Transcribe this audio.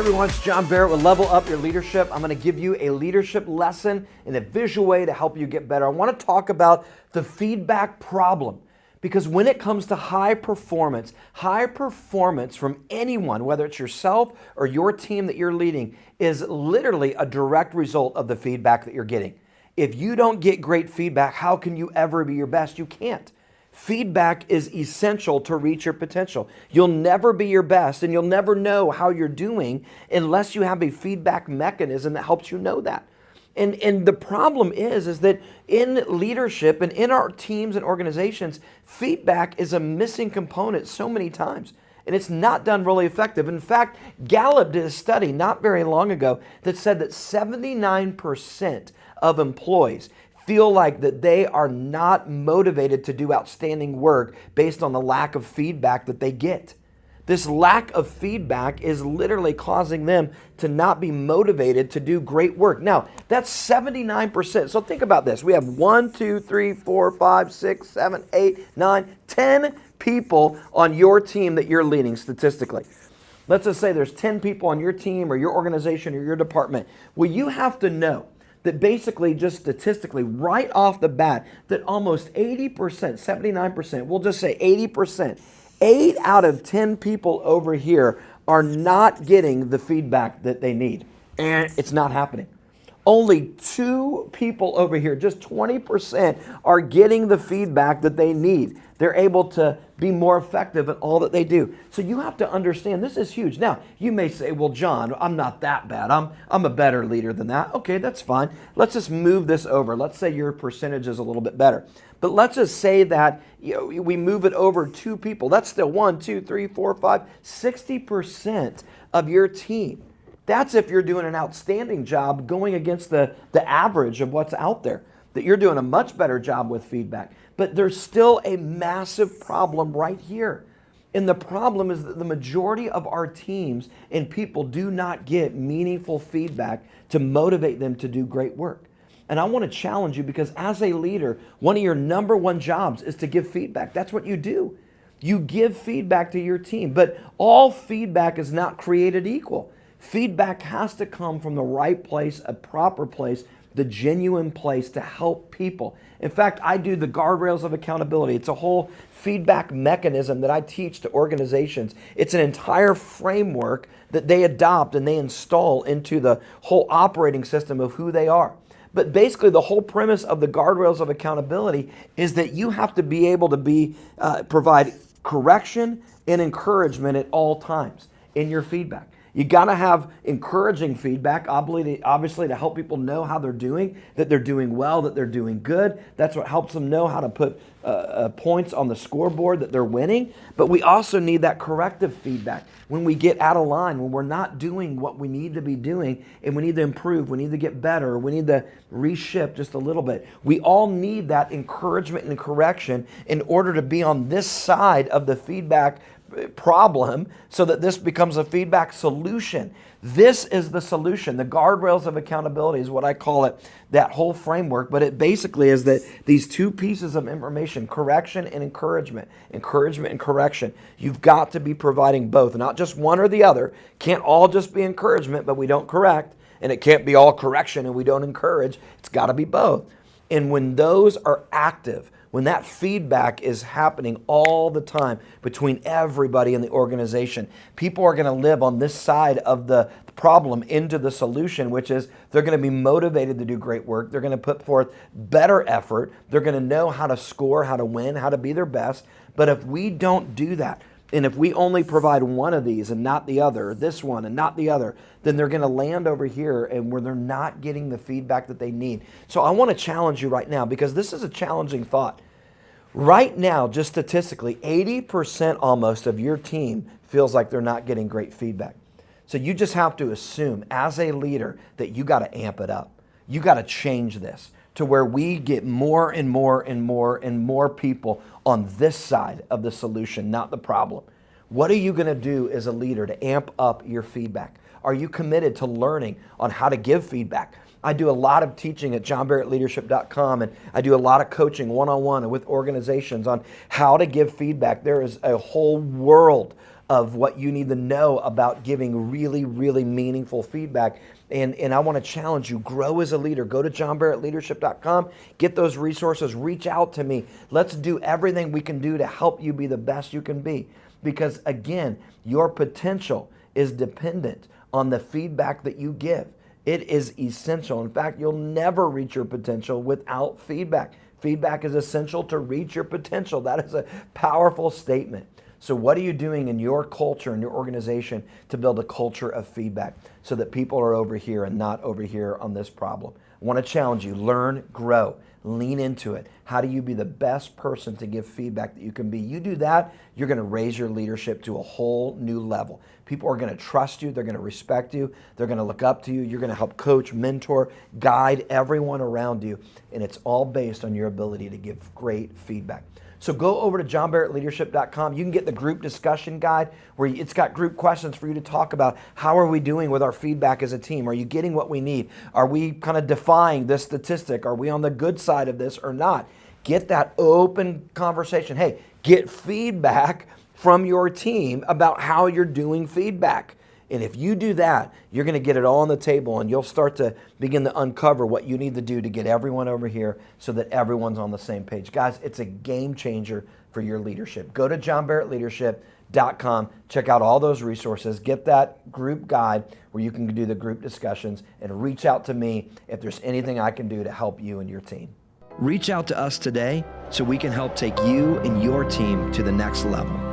Everyone, it's John Barrett with Level Up Your Leadership. I'm going to give you a leadership lesson in a visual way to help you get better. I want to talk about the feedback problem, because when it comes to high performance from anyone, whether it's yourself or your team that you're leading, is literally a direct result of the feedback that you're getting. If you don't get great feedback, how can you ever be your best? You can't. Feedback is essential to reach your potential. You'll never be your best and you'll never know how you're doing unless you have a feedback mechanism that helps you know that. And the problem is that in leadership and in our teams and organizations, feedback is a missing component so many times. And it's not done really effective. In fact, Gallup did a study not very long ago that said that 79% of employees feel like that they are not motivated to do outstanding work based on the lack of feedback that they get. This lack of feedback is literally causing them to not be motivated to do great work. Now, that's 79%. So think about this. We have 1, 2, 3, 4, 5, 6, 7, 8, 9, 10 people on your team that you're leading statistically. Let's just say there's 10 people on your team or your organization or your department. Well, you have to know that basically, just statistically, right off the bat, that almost 80%, 79%, we'll just say 80%, 8 out of 10 people over here are not getting the feedback that they need. And it's not happening. Only 2 people over here, just 20%, are getting the feedback that they need. They're able to be more effective at all that they do. So you have to understand, this is huge. Now, you may say, well, John, I'm not that bad. I'm a better leader than that. Okay, that's fine. Let's just move this over. Let's say your percentage is a little bit better. But let's just say that we move it over 2 people. That's still 1, 2, 3, 4, 5, 60% of your team. That's if you're doing an outstanding job going against the average of what's out there, that you're doing a much better job with feedback. But there's still a massive problem right here. And the problem is that the majority of our teams and people do not get meaningful feedback to motivate them to do great work. And I want to challenge you, because as a leader, one of your number one jobs is to give feedback. That's what you do. You give feedback to your team, but all feedback is not created equal. Feedback has to come from the right place, a proper place, the genuine place to help people. In fact, I do the guardrails of accountability. It's a whole feedback mechanism that I teach to organizations. It's an entire framework that they adopt and they install into the whole operating system of who they are. But basically, the whole premise of the guardrails of accountability is that you have to be able to provide correction and encouragement at all times in your feedback. You got to have encouraging feedback, obviously, to help people know how they're doing, that they're doing well, that they're doing good. That's what helps them know how to put points on the scoreboard, that they're winning. But we also need that corrective feedback when we get out of line, when we're not doing what we need to be doing, and we need to improve, we need to get better, we need to reshift just a little bit. We all need that encouragement and correction in order to be on this side of the feedback problem, so that this becomes a feedback solution. This is the solution. The guardrails of accountability is what I call it, that whole framework. But it basically is that these 2 pieces of information, correction and encouragement and correction. You've got to be providing both, not just one or the other. Can't all just be encouragement, but we don't correct. And it can't be all correction and we don't encourage. It's got to be both. And when those are active, when that feedback is happening all the time between everybody in the organization, people are going to live on this side of the problem into the solution, which is they're going to be motivated to do great work. They're going to put forth better effort. They're going to know how to score, how to win, how to be their best. But if we don't do that, and if we only provide one of these and not the other, this one and not the other, then they're going to land over here and where they're not getting the feedback that they need. So I want to challenge you right now, because this is a challenging thought. Right now, just statistically, 80% almost of your team feels like they're not getting great feedback. So you just have to assume as a leader that you got to amp it up. You got to change this to where we get more and more and more and more people on this side of the solution, not the problem. What are you going to do as a leader to amp up your feedback? Are you committed to learning on how to give feedback? I do a lot of teaching at johnbarrettleadership.com, and I do a lot of coaching one-on-one with organizations on how to give feedback. There is a whole world of what you need to know about giving really, really meaningful feedback. And I want to challenge you, grow as a leader. Go to johnbarrettleadership.com, get those resources, reach out to me. Let's do everything we can do to help you be the best you can be. Because again, your potential is dependent on the feedback that you give. It is essential. In fact, you'll never reach your potential without feedback. Feedback is essential to reach your potential. That is a powerful statement. So what are you doing in your culture, in your organization, to build a culture of feedback so that people are over here and not over here on this problem? I want to challenge you. Learn, grow, lean into it. How do you be the best person to give feedback that you can be? You do that, you're going to raise your leadership to a whole new level. People are going to trust you. They're going to respect you. They're going to look up to you. You're going to help coach, mentor, guide everyone around you. And it's all based on your ability to give great feedback. So go over to johnbarrettleadership.com. You can get the group discussion guide where it's got group questions for you to talk about. How are we doing with our feedback as a team? Are you getting what we need? Are we kind of defying this statistic? Are we on the good side of this or not? Get that open conversation. Hey, get feedback from your team about how you're doing feedback. And if you do that, you're going to get it all on the table and you'll start to begin to uncover what you need to do to get everyone over here so that everyone's on the same page. Guys, it's a game changer for your leadership. Go to johnbarrettleadership.com, check out all those resources, get that group guide where you can do the group discussions, and reach out to me if there's anything I can do to help you and your team. Reach out to us today so we can help take you and your team to the next level.